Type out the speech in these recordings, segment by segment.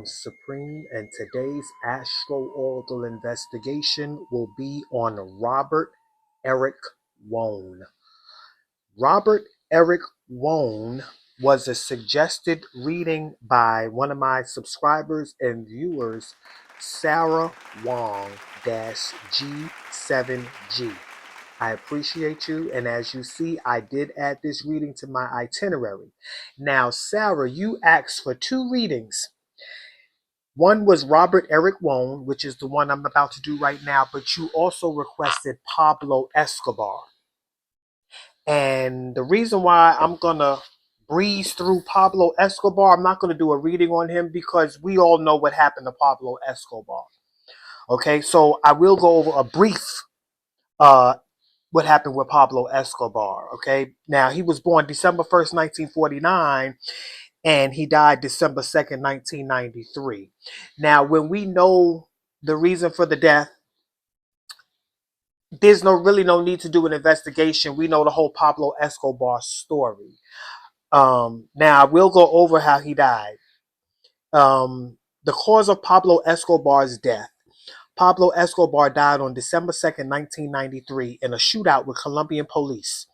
Supreme, and today's Astro Oracle investigation will be on Robert Eric Wone. Robert Eric Wone was a suggested reading by one of my subscribers and viewers, Sarah Wong G7G. I appreciate you, and as you see, I did add this reading to my itinerary. Now, Sarah, you asked for two readings. One was Robert Eric Wone, which is the one I'm about to do right now, but you also requested Pablo Escobar. And the reason why I'm going to breeze through Pablo Escobar, I'm not going to do a reading on him because we all know what happened to Pablo Escobar. Okay, so I will go over a brief what happened with Pablo Escobar. Okay, now he was born December 1st, 1949, and he died December 2nd, 1993. Now, when we know the reason for the death, there's really no need to do an investigation. We know the whole Pablo Escobar story. Now, I will go over how he died. The cause of Pablo Escobar's death. Pablo Escobar died on December 2nd, 1993 in a shootout with Colombian police.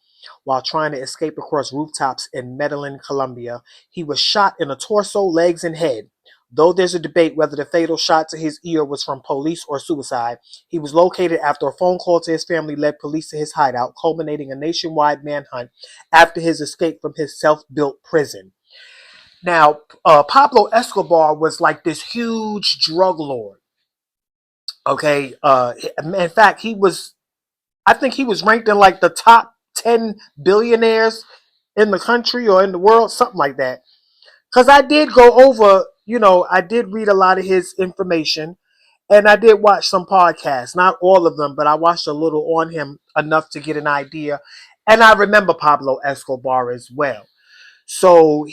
While trying to escape across rooftops in Medellin, Colombia, he was shot in the torso, legs, and head. Though there's a debate whether the fatal shot to his ear was from police or suicide, he was located after a phone call to his family led police to his hideout, culminating a nationwide manhunt after his escape from his self-built prison. Now, Pablo Escobar was like this huge drug lord. Okay, in fact, I think he was ranked in like the top 10 billionaires in the country or in the world, something like that. Because I did go over, I did read a lot of his information and I did watch some podcasts, not all of them, but I watched a little on him enough to get an idea. And I remember Pablo Escobar as well. So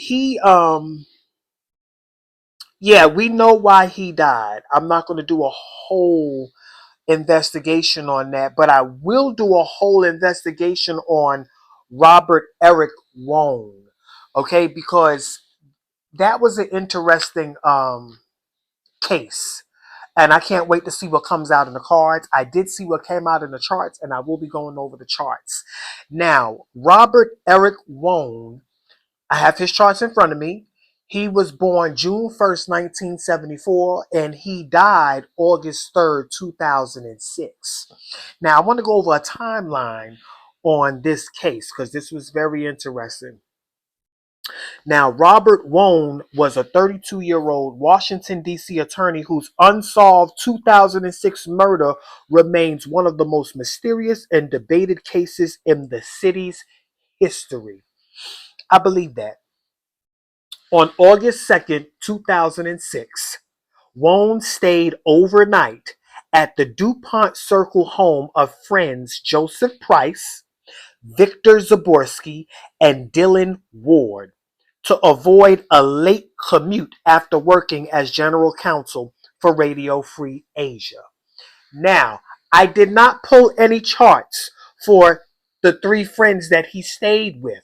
yeah, we know why he died. I'm not going to do a whole investigation on that, but I will do a whole investigation on Robert Eric Wone. Okay, because that was an interesting case. And I can't wait to see what comes out in the cards. I did see what came out in the charts, and I will be going over the charts. Now, Robert Eric Wone, I have his charts in front of me. He was born June 1st, 1974, and he died August 3rd, 2006. Now, I want to go over a timeline on this case because this was very interesting. Now, Robert Wone was a 32-year-old Washington, D.C. attorney whose unsolved 2006 murder remains one of the most mysterious and debated cases in the city's history. I believe that. On August 2nd, 2006, Wone stayed overnight at the DuPont Circle home of friends Joseph Price, Victor Zaborski, and Dylan Ward to avoid a late commute after working as general counsel for Radio Free Asia. Now, I did not pull any charts for the three friends that he stayed with.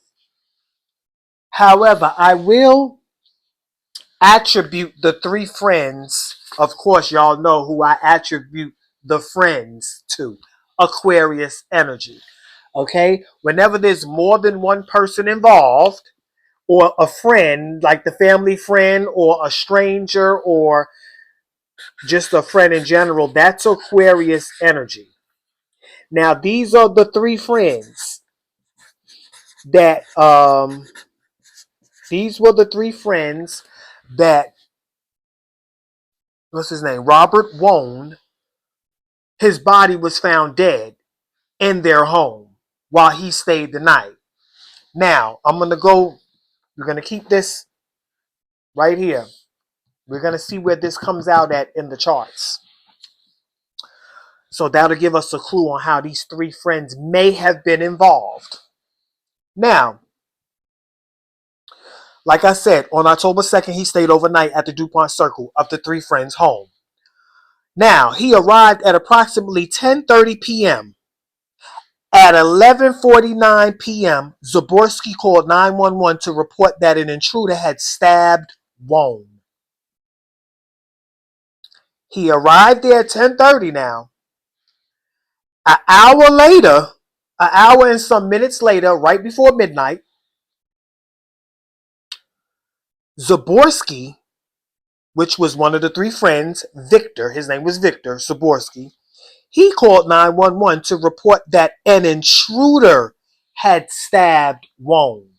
However, I will attribute the three friends. Of course, y'all know who I attribute the friends to. Aquarius energy. Okay? Whenever there's more than one person involved, or a friend, like the family friend, or a stranger, or just a friend in general, that's Aquarius energy. Now, these are the three friends that these were the three friends that, what's his name? Robert Wone, his body was found dead in their home while he stayed the night. Now, we're going to keep this right here. We're going to see where this comes out at in the charts. So that'll give us a clue on how these three friends may have been involved. Now, like I said, on October 2nd, he stayed overnight at the DuPont Circle of the three friends' home. Now, he arrived at approximately 10:30 p.m. At 11:49 p.m., Zaborski called 911 to report that an intruder had stabbed Wone. He arrived there at 10:30 now. An hour later, an hour and some minutes later, right before midnight, Zaborski, which was one of the three friends, Victor, his name was Victor Zaborski, he called 911 to report that an intruder had stabbed Wone.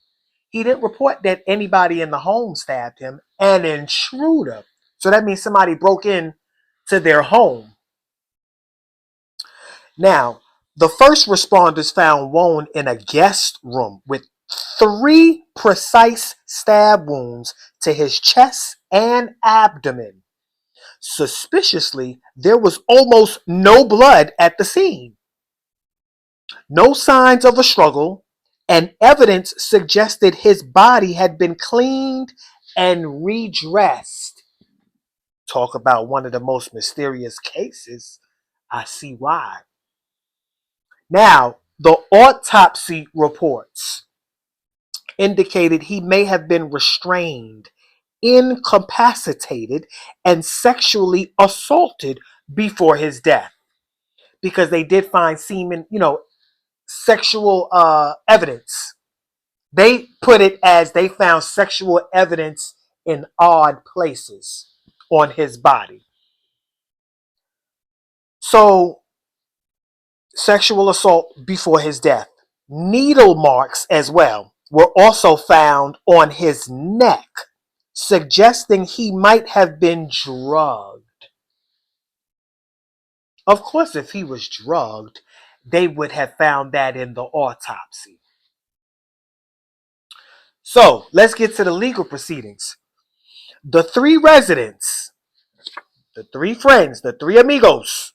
He didn't report that anybody in the home stabbed him, an intruder. So that means somebody broke in to their home. Now, the first responders found Wone in a guest room with 3 precise stab wounds to his chest and abdomen. Suspiciously, there was almost no blood at the scene. No signs of a struggle, and evidence suggested his body had been cleaned and redressed. Talk about one of the most mysterious cases. I see why. Now, the autopsy reports indicated he may have been restrained, incapacitated, and sexually assaulted before his death, because they did find semen, sexual evidence. They put it as they found sexual evidence in odd places on his body. So, sexual assault before his death. Needle marks as well were also found on his neck, suggesting he might have been drugged. Of course, if he was drugged, they would have found that in the autopsy. So, let's get to the legal proceedings. The 3 residents, the 3 friends, the 3 amigos,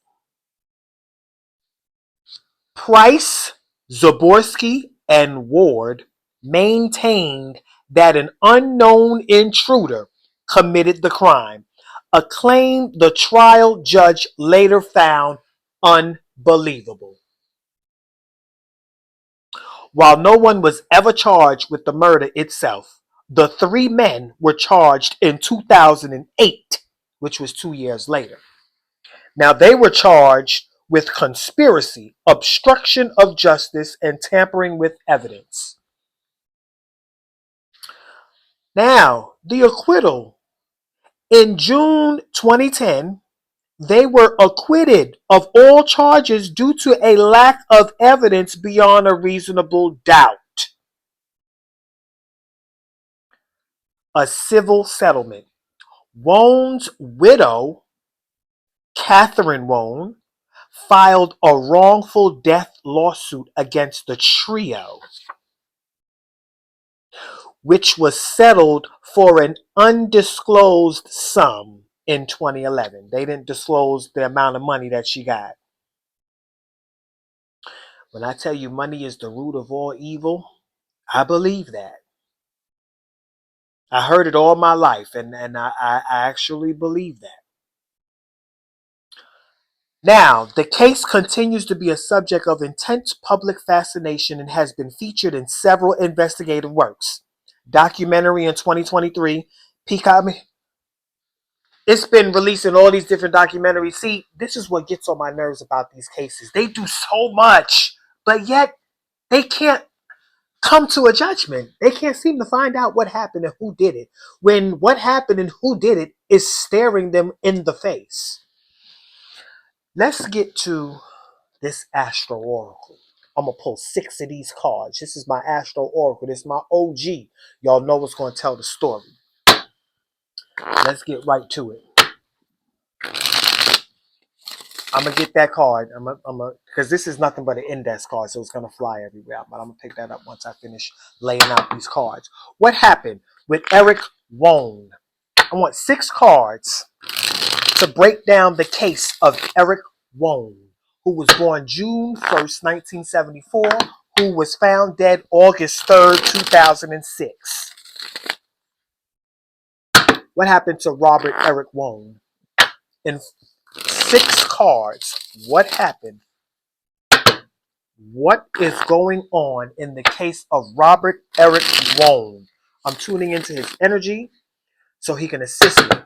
Price, Zaborski, and Ward, maintained that an unknown intruder committed the crime, a claim the trial judge later found unbelievable. While no one was ever charged with the murder itself, the 3 men were charged in 2008, which was 2 years later. Now, they were charged with conspiracy, obstruction of justice, and tampering with evidence. Now, the acquittal. In June 2010, they were acquitted of all charges due to a lack of evidence beyond a reasonable doubt. A civil settlement. Wone's widow, Catherine Wone, filed a wrongful death lawsuit against the trio, which was settled for an undisclosed sum in 2011. They didn't disclose the amount of money that she got. When I tell you money is the root of all evil, I believe that. I heard it all my life, and I actually believe that. Now, the case continues to be a subject of intense public fascination and has been featured in several investigative works. Documentary in 2023, Peacock. It's been released in all these different documentaries. See, this is what gets on my nerves about these cases. They do so much, but yet they can't come to a judgment. They can't seem to find out what happened and who did it, when what happened and who did it is staring them in the face. Let's get to this Astro Oracle. I'm going to pull 6 of these cards. This is my Astro Oracle. This is my OG. Y'all know what's going to tell the story. Let's get right to it. I'm going to get that card. Because this is nothing but an index card, so it's going to fly everywhere. But I'm going to pick that up once I finish laying out these cards. What happened with Eric Wone? I want 6 cards to break down the case of Eric Wone, who was born June 1st, 1974, who was found dead August 3rd, 2006. What happened to Robert Eric Wone? In 6 cards, what happened? What is going on in the case of Robert Eric Wone? I'm tuning into his energy so he can assist me.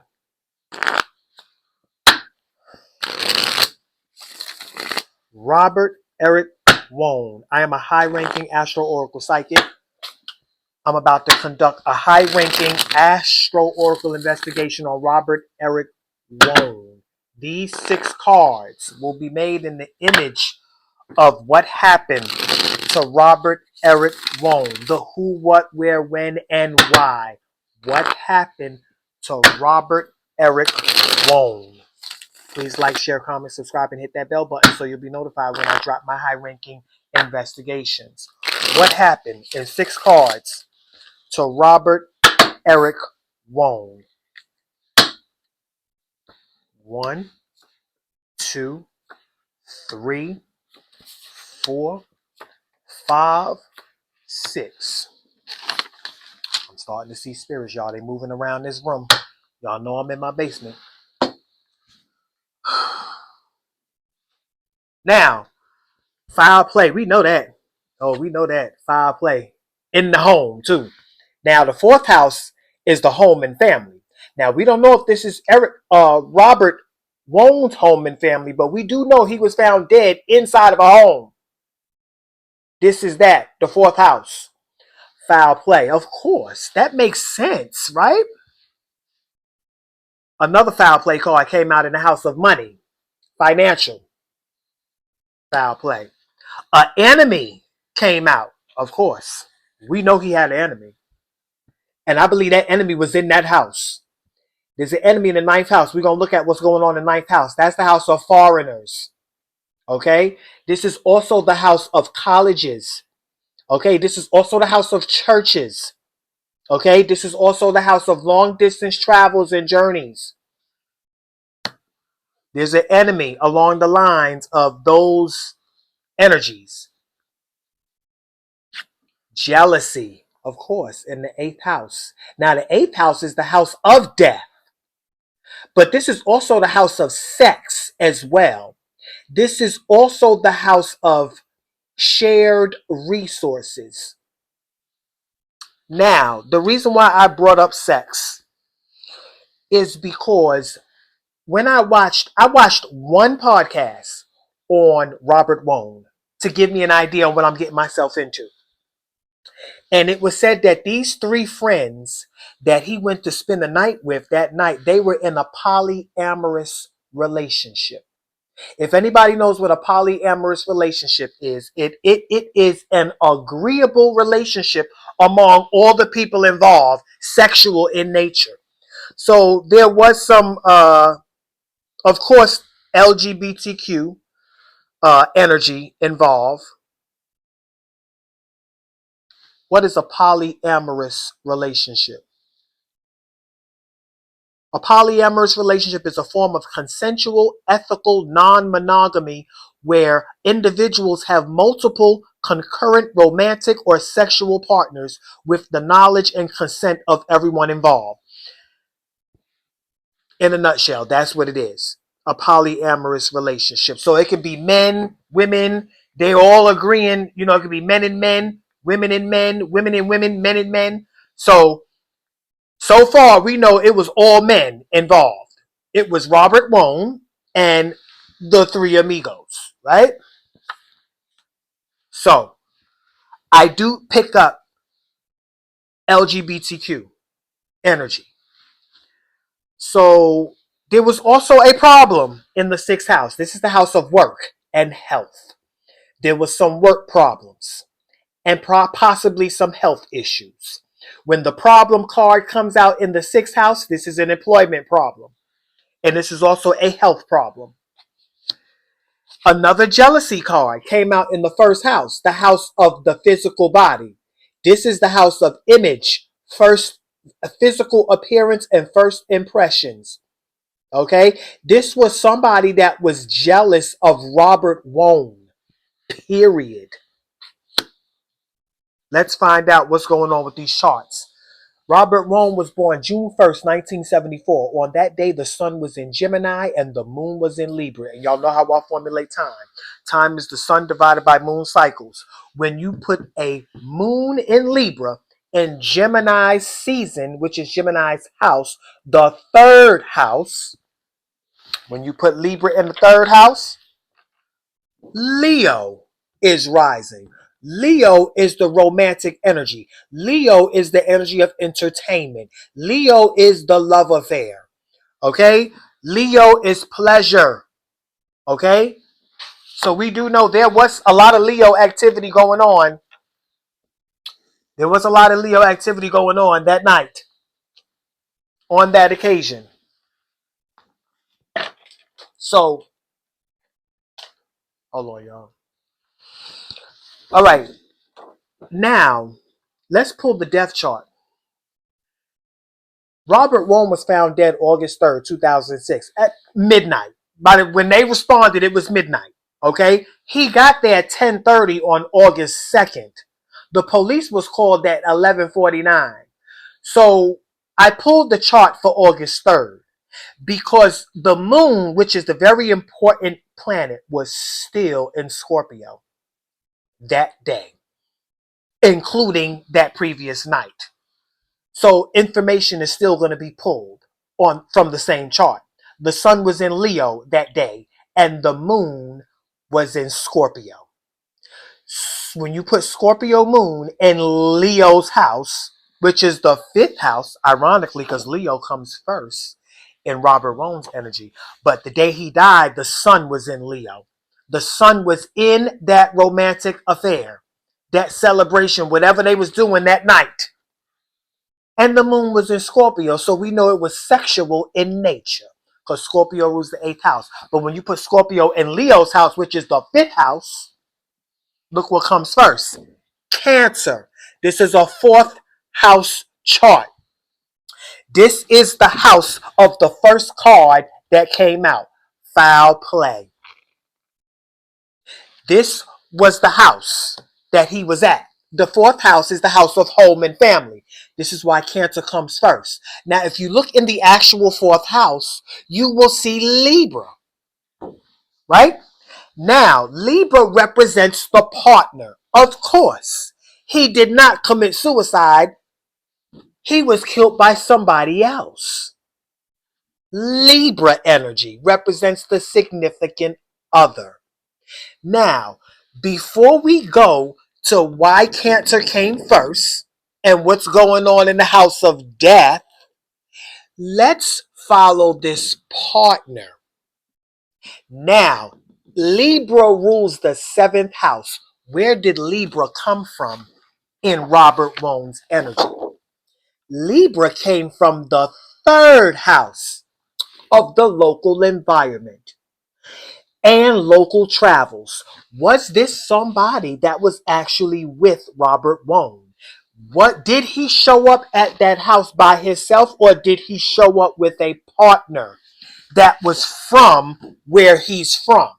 Robert Eric Wone. I am a high-ranking Astro Oracle psychic. I'm about to conduct a high-ranking Astro Oracle investigation on Robert Eric Wone. These 6 cards will be made in the image of what happened to Robert Eric Wone. The who, what, where, when, and why. What happened to Robert Eric Wone? Please like, share, comment, subscribe, and hit that bell button so you'll be notified when I drop my high-ranking investigations. What happened in 6 cards to Robert Eric Wone? 1, 2, 3, 4, 5, 6. I'm starting to see spirits, y'all. They moving around this room. Y'all know I'm in my basement. Now, foul play. We know that. Oh, we know that. Foul play. In the home, too. Now, the 4th house is the home and family. Now, we don't know if this is Robert Wone's home and family, but we do know he was found dead inside of a home. This is that, the 4th house. Foul play. Of course. That makes sense, right? Another foul play card came out in the house of money. Financial. Foul play. An enemy came out, of course. We know he had an enemy. And I believe that enemy was in that house. There's an enemy in the 9th house. We're going to look at what's going on in the 9th house. That's the house of foreigners. Okay? This is also the house of colleges. Okay? This is also the house of churches. Okay? This is also the house of long distance travels and journeys. There's an enemy along the lines of those energies. Jealousy, of course, in the 8th house. Now, the 8th house is the house of death. But this is also the house of sex as well. This is also the house of shared resources. Now, the reason why I brought up sex is because when I watched one podcast on Robert Wone to give me an idea on what I'm getting myself into. And it was said that these 3 friends that he went to spend the night with that night, they were in a polyamorous relationship. If anybody knows what a polyamorous relationship is, it is an agreeable relationship among all the people involved, sexual in nature. So there was some, of course, LGBTQ energy involved. What is a polyamorous relationship? A polyamorous relationship is a form of consensual, ethical non-monogamy where individuals have multiple concurrent romantic or sexual partners with the knowledge and consent of everyone involved. In a nutshell, that's what it is. A polyamorous relationship. So it can be men, women, they all agreeing, it could be men and men, women and men, women and women, men and men. So far, we know it was all men involved. It was Robert Wone and the 3 amigos, right? So, I do pick up LGBTQ energy. So, there was also a problem in the 6th house. This is the house of work and health. There was some work problems and possibly some health issues. When the problem card comes out in the 6th house, this is an employment problem. And this is also a health problem. Another jealousy card came out in the 1st house, the house of the physical body. This is the house of image, first physical appearance and first impressions. Okay? This was somebody that was jealous of Robert Wone. Period. Let's find out what's going on with these charts. Robert Wone was born June 1st, 1974. On that day, the sun was in Gemini and the moon was in Libra. And y'all know how I formulate time. Time is the sun divided by moon cycles. When you put a moon in Libra in Gemini's season, which is Gemini's house, the 3rd house, when you put Libra in the 3rd house, Leo is rising. Leo is the romantic energy. Leo is the energy of entertainment. Leo is the love affair. Okay? Leo is pleasure. Okay? So we do know there was a lot of Leo activity going on. There was a lot of Leo activity going on that night on that occasion. So, hold on, y'all. All right. Now, let's pull the death chart. Robert Wone was found dead August 3rd, 2006 at midnight. When they responded, it was midnight. Okay? He got there at 10:30 on August 2nd. The police was called at 11:49. So I pulled the chart for August 3rd because the moon, which is the very important planet, was still in Scorpio that day, including that previous night. So information is still going to be pulled on from the same chart. The sun was in Leo that day and the moon was in Scorpio. When you put Scorpio moon in Leo's house, which is the fifth house, ironically, because Leo comes first in Robert Wone's energy. But the day he died, the sun was in Leo. The sun was in that romantic affair, that celebration, whatever they was doing that night. And the moon was in Scorpio, so we know it was sexual in nature because Scorpio rules the eighth house. But when you put Scorpio in Leo's house, which is the fifth house, look what comes first. Cancer. This is a fourth house chart. This is the house of the first card that came out. Foul play. This was the house that he was at. The fourth house is the house of home and family. This is why Cancer comes first. Now, if you look in the actual fourth house, you will see Libra, right? Now, Libra represents the partner. Of course, he did not commit suicide. He was killed by somebody else. Libra energy represents the significant other. Now, before we go to why Cancer came first and what's going on in the house of death, let's follow this partner. Now, Libra rules the seventh house. Where did Libra come from in Robert Wone's energy? Libra came from the third house of the local environment and local travels. Was this somebody that was actually with Robert Wone? What did he show up at that house by himself, or did he show up with a partner that was from where he's from?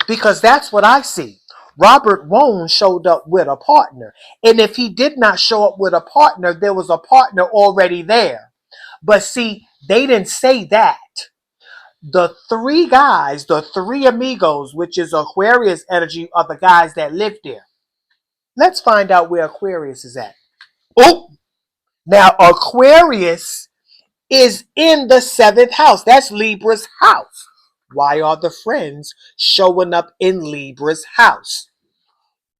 Because that's what I see. Robert Wone showed up with a partner. And if he did not show up with a partner, there was a partner already there. But see, they didn't say that. The three guys, the three amigos, which is Aquarius energy, are the guys that live there. Let's find out where Aquarius is at. Oh, now Aquarius is in the seventh house. That's Libra's house. Why are the friends showing up in Libra's house?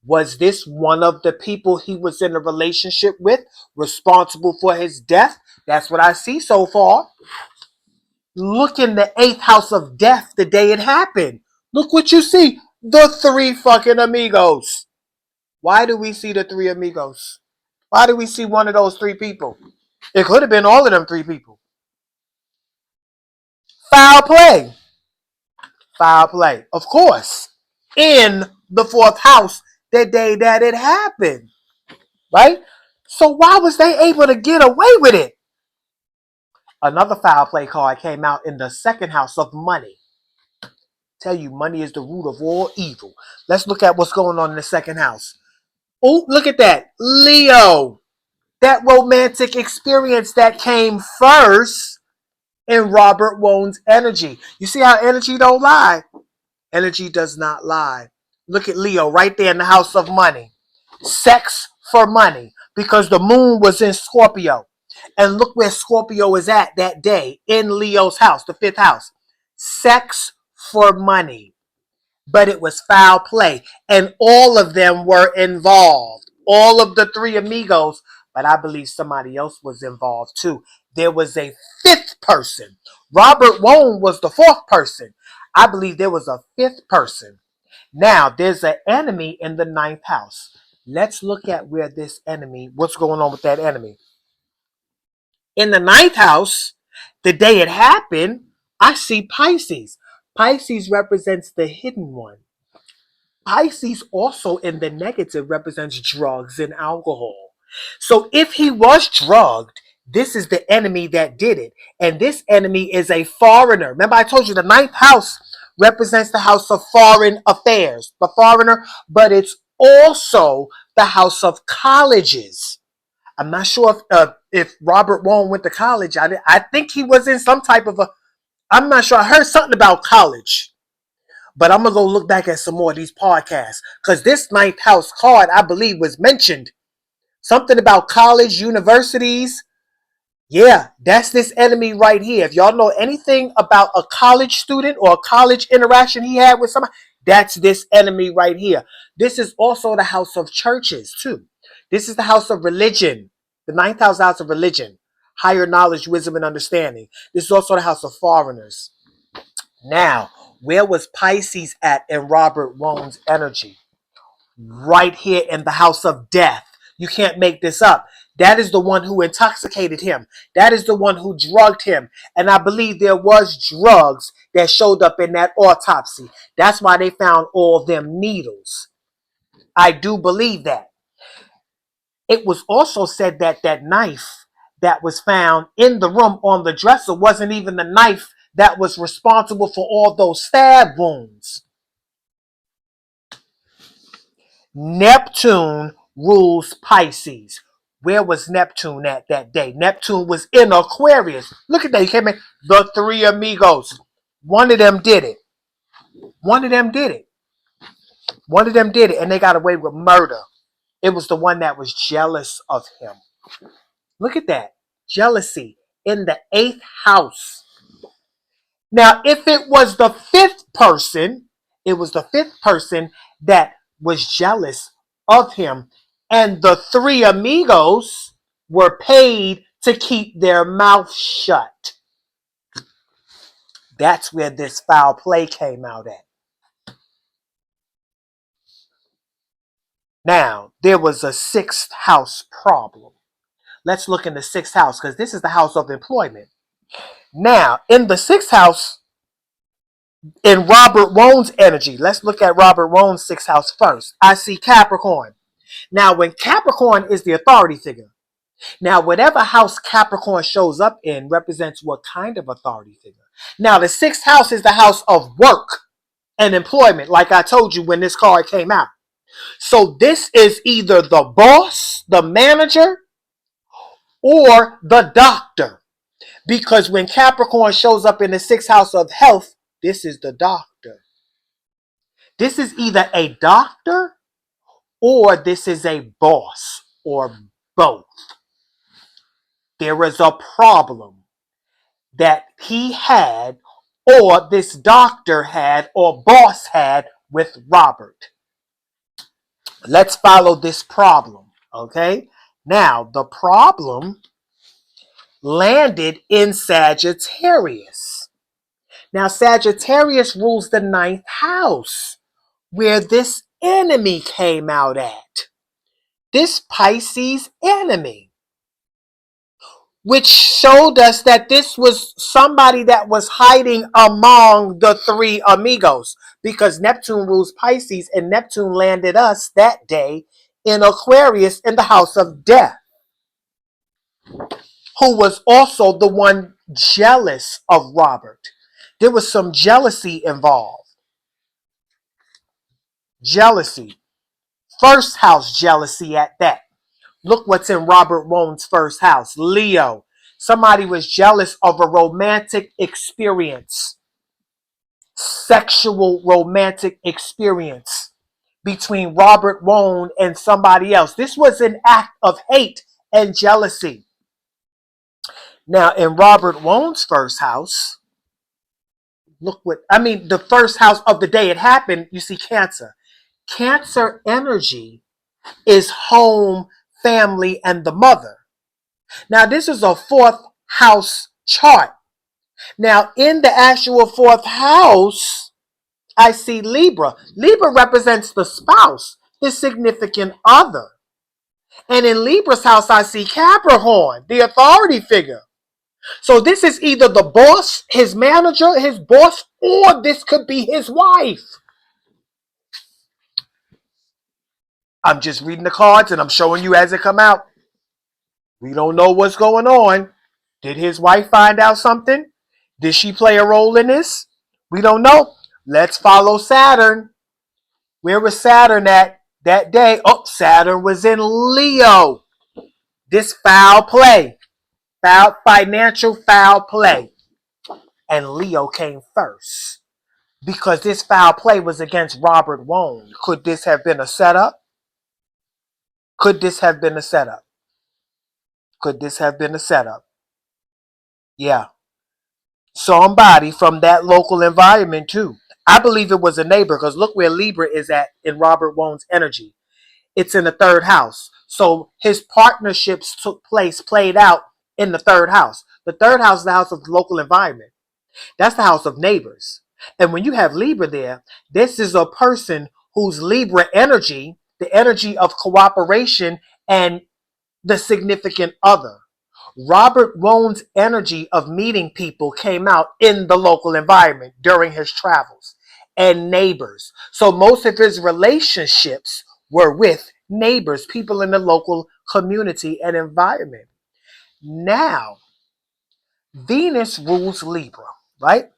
Was this one of the people he was in a relationship with, responsible for his death? That's what I see so far. Look in the eighth house of death the day it happened. Look what you see. The three fucking amigos. Why do we see the three amigos? Why do we see one of those three people? It could have been all of them three people. Foul play. Foul play. Of course. In the fourth house the day that it happened. Right? So why was they able to get away with it? Another foul play card came out in the second house of money. Tell you, money is the root of all evil. Let's look at what's going on in the second house. Oh, look at that. Leo. That romantic experience that came first in Robert Wone's energy. You see how energy don't lie? Energy does not lie. Look at Leo right there in the house of money. Sex for money. Because the moon was in Scorpio. And look where Scorpio is at that day in Leo's house, the fifth house. Sex for money. but it was foul play. And all of them were involved. All of the three amigos, but I believe somebody else was involved too. There was a fifth person. Robert Wone was the fourth person. I believe there was a fifth person. Now, there's an enemy in the ninth house. Let's look at where this enemy, what's going on with that enemy. In the ninth house, the day it happened, I see Pisces. Pisces represents the hidden one. Pisces also in the negative represents drugs and alcohol. So if he was drugged, this is the enemy that did it. And this enemy is a foreigner. Remember, I told you the ninth house represents the house of foreign affairs, the foreigner, but it's also the house of colleges. I'm not sure if Robert Wone went to college. I think he was in some type of a, I'm not sure. I heard something about college. But I'm going to go look back at some more of these podcasts. Because this ninth house card, I believe, was mentioned. Something about college, universities. Yeah, that's this enemy right here. If y'all know anything about a college student or a college interaction he had with somebody, that's this enemy right here. This is also the house of churches, too. This is the house of religion. The ninth house of religion. Higher knowledge, wisdom, and understanding. This is also the house of foreigners. Now, where was Pisces at in Robert Wone's energy? Right here in the house of death. You can't make this up. That is the one who intoxicated him. That is the one who drugged him. And I believe there was drugs that showed up in that autopsy. That's why they found all them needles. I do believe that. It was also said that that knife that was found in the room on the dresser wasn't even the knife that was responsible for all those stab wounds. Neptune rules Pisces. Where was Neptune at that day? Neptune was in Aquarius. Look at that. He came in. The three amigos. One of them did it. One of them did it. One of them did it. And they got away with murder. It was the one that was jealous of him. Look at that. Jealousy in the eighth house. Now, if it was the fifth person, it was the fifth person that was jealous of him. And the three amigos were paid to keep their mouth shut. That's where this foul play came out at. Now, there was a sixth house problem. Let's look in the sixth house because this is the house of employment. Now, in the sixth house, in Robert Wone's energy, let's look at Robert Wone's sixth house first. I see Capricorn. Now, when Capricorn is the authority figure, now whatever house Capricorn shows up in represents what kind of authority figure. Now, the sixth house is the house of work and employment, like I told you when this card came out. So this is either the boss, the manager, or the doctor. Because when Capricorn shows up in the sixth house of health, this is the doctor. This is either a doctor or this is a boss or both. There is a problem that he had or this doctor had or boss had with Robert. Let's follow this problem, okay? Now, the problem landed in Sagittarius. Now, Sagittarius rules the ninth house, where this enemy came out at. This Pisces enemy, which showed us that this was somebody that was hiding among the three amigos, because Neptune rules Pisces, and Neptune landed us that day in Aquarius in the house of death, who was also the one jealous of Robert. There was some jealousy involved. Jealousy. First house jealousy at that. Look what's in Robert Wone's first house. Leo. Somebody was jealous of a romantic experience. Sexual romantic experience between Robert Wone and somebody else. This was an act of hate and jealousy. Now, in Robert Wone's first house, Look what, I mean, the first house of the day it happened, you see Cancer. Cancer energy is home, family, and the mother. Now, this is a fourth house chart. Now, in the actual fourth house, I see Libra. Libra represents the spouse, the significant other. And in Libra's house, I see Capricorn, the authority figure. So this is either the boss, his manager, his boss, or this could be his wife. I'm just reading the cards and I'm showing you as it come out. We don't know what's going on. Did his wife find out something? Did she play a role in this? We don't know. Let's follow Saturn. Where was Saturn at that day? Oh, Saturn was in Leo. This foul play. Foul, financial foul play. And Leo came first. Because this foul play was against Robert Wone. Could this have been a setup? Could this have been a setup? Could this have been a setup? Yeah. Somebody from that local environment too. I believe it was a neighbor because look where Libra is at in Robert Wone's energy. It's in the third house. So his partnerships took place, played out in the third house. The third house is the house of the local environment. That's the house of neighbors. And when you have Libra there, this is a person whose Libra energy, the energy of cooperation and the significant other. Robert Wone's energy of meeting people came out in the local environment during his travels and neighbors. So most of his relationships were with neighbors, people in the local community and environment. Now, Venus rules Libra, right?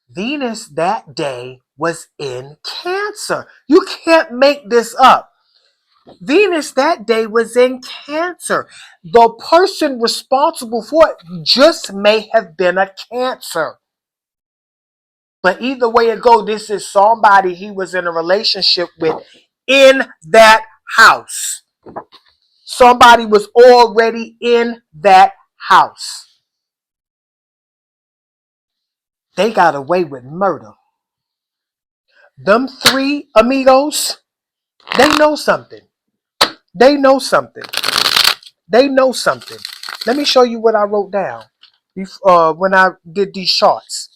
Venus that day was in Cancer. You can't make this up. Venus that day was in Cancer. The person responsible for it just may have been a Cancer. But either way it goes, this is somebody he was in a relationship with in that house. Somebody was already in that house. They got away with murder. Them three amigos, they know something. They know something. They know something. Let me show you what I wrote down when I did these charts.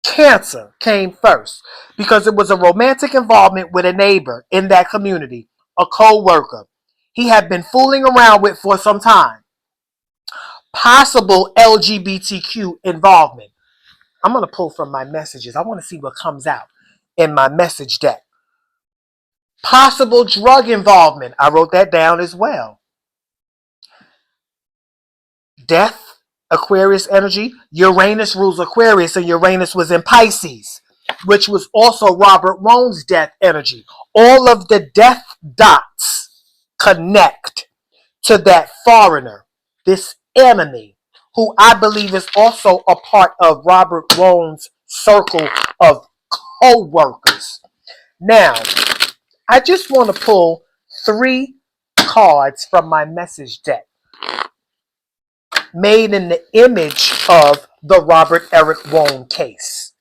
Cancer came first because it was a romantic involvement with a neighbor in that community, a co-worker he had been fooling around with for some time. Possible LGBTQ involvement. I'm going to pull from my messages. I want to see what comes out in my message deck. Possible drug involvement. I wrote that down as well. Death, Aquarius energy. Uranus rules Aquarius, and Uranus was in Pisces, which was also Robert Wone's death energy. All of the death dots connect to that foreigner, this enemy, who I believe is also a part of Robert Wone's circle of co-workers. Now, I just want to pull 3 cards from my message deck made in the image of the Robert Eric Wone case.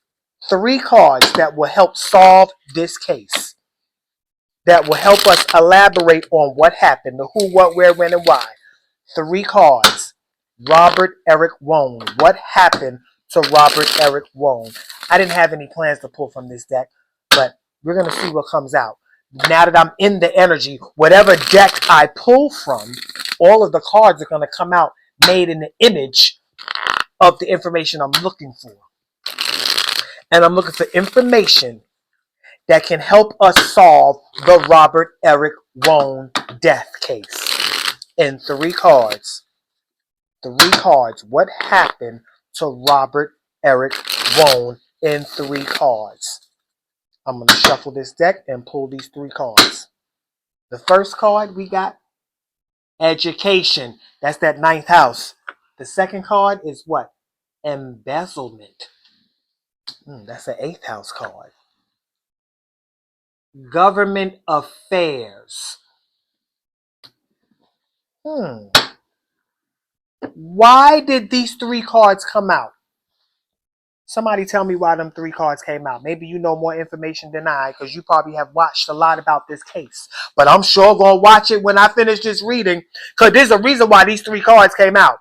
3 cards that will help solve this case, that will help us elaborate on what happened, the who, what, where, when, and why. 3 cards. Robert Eric Wone. What happened to Robert Eric Wone? I didn't have any plans to pull from this deck, but we're going to see what comes out. Now that I'm in the energy, whatever deck I pull from, all of the cards are going to come out made in the image of the information I'm looking for. And I'm looking for information that can help us solve the Robert Eric Wone death case. In 3 cards. 3 cards. What happened to Robert Eric Wone in 3 cards? I'm going to shuffle this deck and pull these 3 cards. The first card we got education. That's that 9th house. The second card is what? Embezzlement. That's an 8th house card. Government affairs. Why did these 3 cards come out? Somebody tell me why them three cards came out. Maybe you know more information than I, because you probably have watched a lot about this case. But I'm sure gonna watch it when I finish this reading, because there's a reason why these three cards came out.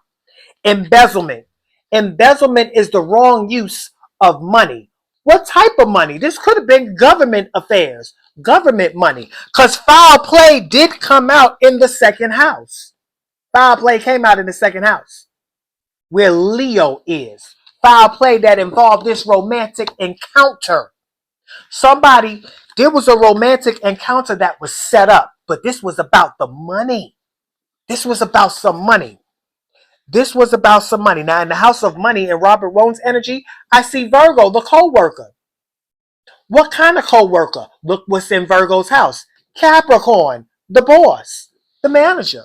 Embezzlement. Embezzlement is the wrong use of money. What type of money? This could have been government affairs, government money, because foul play did come out in the second house. Foul play came out in the second house, where Leo is. Foul play that involved this romantic encounter. There was a romantic encounter that was set up, but this was about the money. This was about some money. This was about some money. Now, in the house of money in Robert Wone's energy, I see Virgo, the co-worker. What kind of co-worker? Look what's in Virgo's house. Capricorn, the boss, the manager.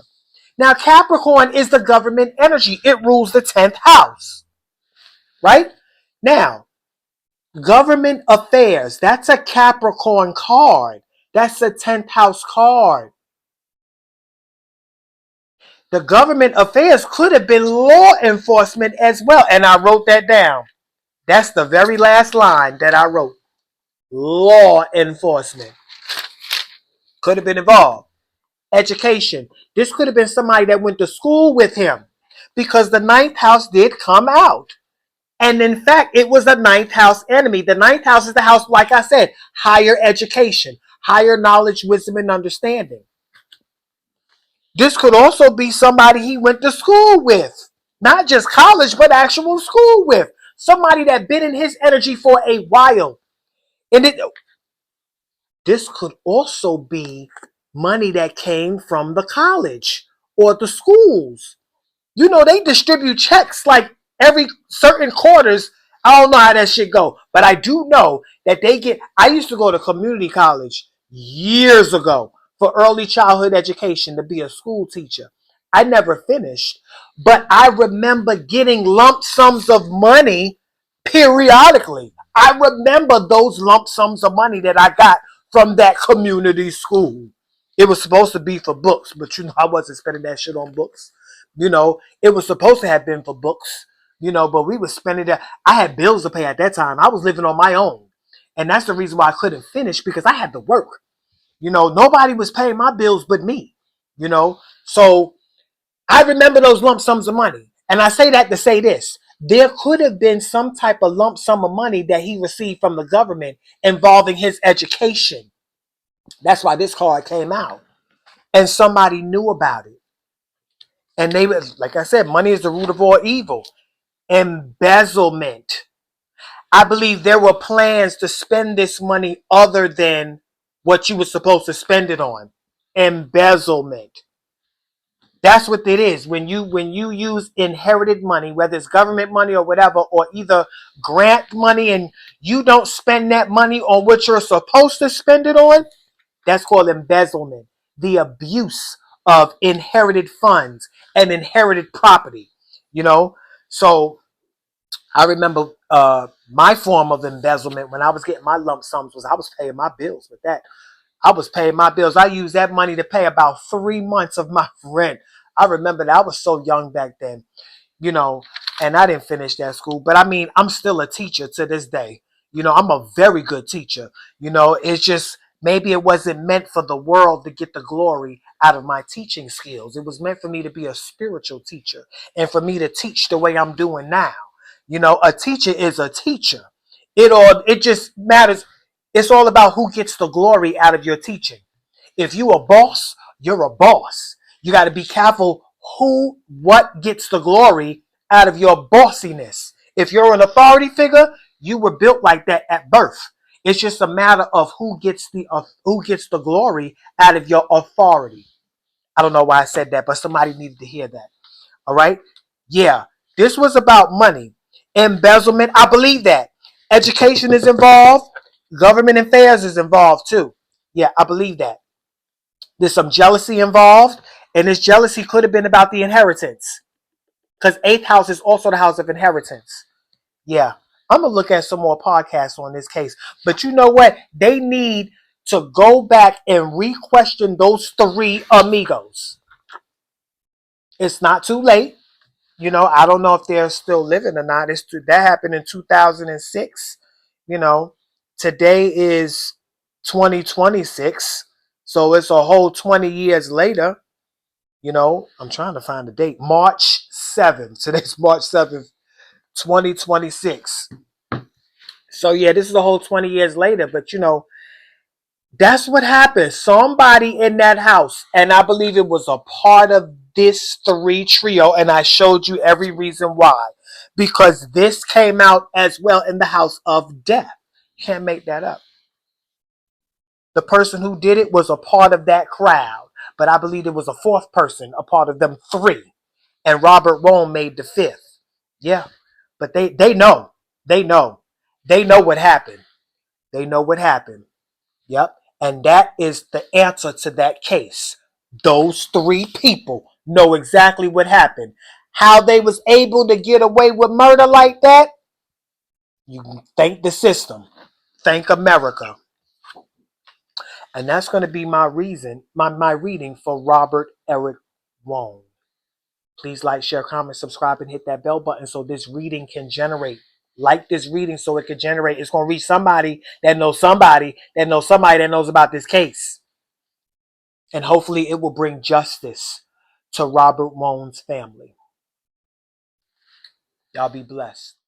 Now, Capricorn is the government energy. It rules the 10th house, right? Now, government affairs, that's a Capricorn card. That's a 10th house card. The government affairs could have been law enforcement as well. And I wrote that down. That's the very last line that I wrote. Law enforcement could have been involved. Education. This could have been somebody that went to school with him, because the ninth house did come out. And in fact, it was a ninth house enemy. The ninth house is the house, like I said, higher education, higher knowledge, wisdom, and understanding. This could also be somebody he went to school with. Not just college, but actual school with. Somebody that been in his energy for a while. And this could also be money that came from the college or the schools. You know, they distribute checks like every certain quarters. I don't know how that shit go, but I do know that I used to go to community college years ago for early childhood education to be a school teacher. I never finished, but I remember getting lump sums of money periodically. I remember those lump sums of money that I got from that community school. It was supposed to be for books, but I wasn't spending that shit on books. It was supposed to have been for books, but we were spending that. I had bills to pay at that time. I was living on my own. And that's the reason why I couldn't finish, because I had to work. Nobody was paying my bills but me, So I remember those lump sums of money. And I say that to say this. There could have been some type of lump sum of money that he received from the government involving his education. That's why this card came out. And somebody knew about it. And they was, like I said, money is the root of all evil. Embezzlement. I believe there were plans to spend this money other than what you were supposed to spend it on. Embezzlement. That's what it is. When you use inherited money, whether it's government money or whatever, or either grant money and you don't spend that money on what you're supposed to spend it on, that's called embezzlement. The abuse of inherited funds and inherited property. So I remember my form of embezzlement when I was getting my lump sums was I was paying my bills with that. I was paying my bills. I used that money to pay about 3 months of my rent. I remember that. I was so young back then, you know, and I didn't finish that school. But I mean, I'm still a teacher to this day. I'm a very good teacher. It's just maybe it wasn't meant for the world to get the glory out of my teaching skills. It was meant for me to be a spiritual teacher and for me to teach the way I'm doing now. A teacher is a teacher. It just matters. It's all about who gets the glory out of your teaching. If you a boss, you're a boss. You got to be careful what gets the glory out of your bossiness. If you're an authority figure, you were built like that at birth. It's just a matter of who gets the glory out of your authority. I don't know why I said that, but somebody needed to hear that. All right? Yeah, this was about money. Embezzlement, I believe that. Education is involved. Government affairs is involved too. Yeah, I believe that. There's some jealousy involved, and this jealousy could have been about the inheritance, because eighth house is also the house of inheritance. Yeah, I'm going to look at some more podcasts on this case. But you know what? They need to go back and re-question those three amigos. It's not too late. I don't know if they're still living or not. That happened in 2006. You know, today is 2026. So it's a whole 20 years later. I'm trying to find the date. March 7th. Today's March 7th, 2026. So yeah, this is a whole 20 years later. But that's what happened. Somebody in that house, and I believe it was a part of this three trio, and I showed you every reason why. Because this came out as well in the house of death. Can't make that up. The person who did it was a part of that crowd, but I believe there was a fourth person, a part of them three, and Robert Wone made the fifth. Yeah, but they know, they know, they know what happened. They know what happened. Yep, and that is the answer to that case. Those three people know exactly what happened. How they was able to get away with murder like that? You can thank the system, thank America. And that's going to be my reason, my reading for Robert Eric Wone. Please like, share, comment, subscribe, and hit that bell button so this reading can generate. Like this reading so it can generate. It's going to reach somebody that knows somebody that knows somebody that knows about this case. And hopefully it will bring justice to Robert Wone's family. Y'all be blessed.